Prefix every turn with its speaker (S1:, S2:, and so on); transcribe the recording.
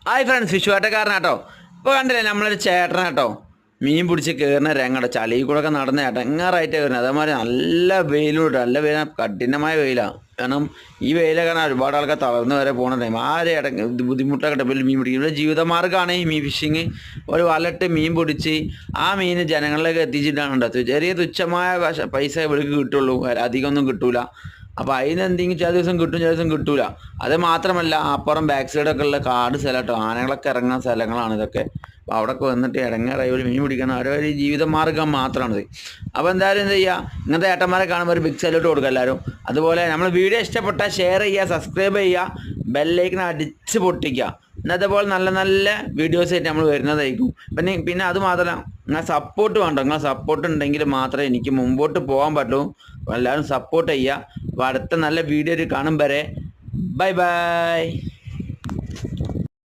S1: Hi friends, വിഷുവേട്ടക്കാരനാട്ടോ. ഇപ്പോൾ കണ്ടില്ലേ നമ്മളൊരു ചേട്ടനാട്ടോ മീൻ പിടിച്ച് കയറുന്ന രംഗട്ടോ. ചളി കൂടെ ഒക്കെ നടന്ന ഇടങ്ങാറായിട്ട് കയറുന്നത്. അതേമാതിരി നല്ല വെയിലുണ്ട്, നല്ല വെയിലാണ്, കഠിനമായ വെയിലാണ്. കാരണം ഈ വെയിലെ കാരണം ഒരുപാട് ആൾക്കാർ തളർന്ന് വരെ പോകുന്ന ടൈം ആരും ബുദ്ധിമുട്ടൊക്കെ മീൻ പിടിക്കും. ഇവിടെ ജീവിതമാർഗ്ഗമാണ് ഈ മീൻ ഫിഷിങ്. ഒരു വലട്ട് മീൻ പിടിച്ച് ആ മീൻ ജനങ്ങളിലേക്ക് എത്തിച്ചിട്ടാണ് ഉണ്ടാകുന്നത്. ചെറിയ തുച്ഛമായ പൈസ ഇവർക്ക് കിട്ടുള്ളൂ, അധികമൊന്നും കിട്ടൂല. അപ്പോൾ അതിന് എന്തെങ്കിലും ചില ദിവസം കിട്ടും, ചില ദിവസം കിട്ടൂല. അത് മാത്രമല്ല, അപ്പുറം ബാക്ക് സൈഡൊക്കെ ഉള്ള കാട് സ്ഥലമാട്ടോ, ആനകളൊക്കെ ഇറങ്ങുന്ന സ്ഥലങ്ങളാണ് ഇതൊക്കെ. അപ്പോൾ അവിടെയൊക്കെ വന്നിട്ട് ഇടങ്ങേറായി ഒരു മീൻ പിടിക്കണം, അവരൊരു ജീവിതമാർഗ്ഗം മാത്രമാണിത്. അപ്പോൾ എന്തായാലും എന്ത് ചെയ്യുക, ഇങ്ങനത്തെ ഏട്ടന്മാരെ കാണുമ്പോൾ ഒരു ബിഗ് സല്യൂട്ട് കൊടുക്കുക എല്ലാവരും. അതുപോലെ നമ്മൾ വീഡിയോ ഇഷ്ടപ്പെട്ടാൽ ഷെയർ ചെയ്യുക, സബ്സ്ക്രൈബ് ചെയ്യുക, ബെല്ലൈക്കൺ അടിച്ച് പൊട്ടിക്കുക. ഇന്നത്തെ പോലെ നല്ല നല്ല വീഡിയോസ് ആയിട്ട് നമ്മൾ വരുന്നതായിരിക്കും. പിന്നെ അത് മാത്രമല്ല, നിങ്ങൾ സപ്പോർട്ട് വേണ്ട. നിങ്ങൾ സപ്പോർട്ട് ഉണ്ടെങ്കിൽ മാത്രമേ എനിക്ക് മുമ്പോട്ട് പോകാൻ പറ്റൂ. എല്ലാവരും സപ്പോർട്ട് ചെയ്യുക. അപ്പോൾ അടുത്ത നല്ല വീഡിയോ കാണും വരെ ബൈ ബൈ.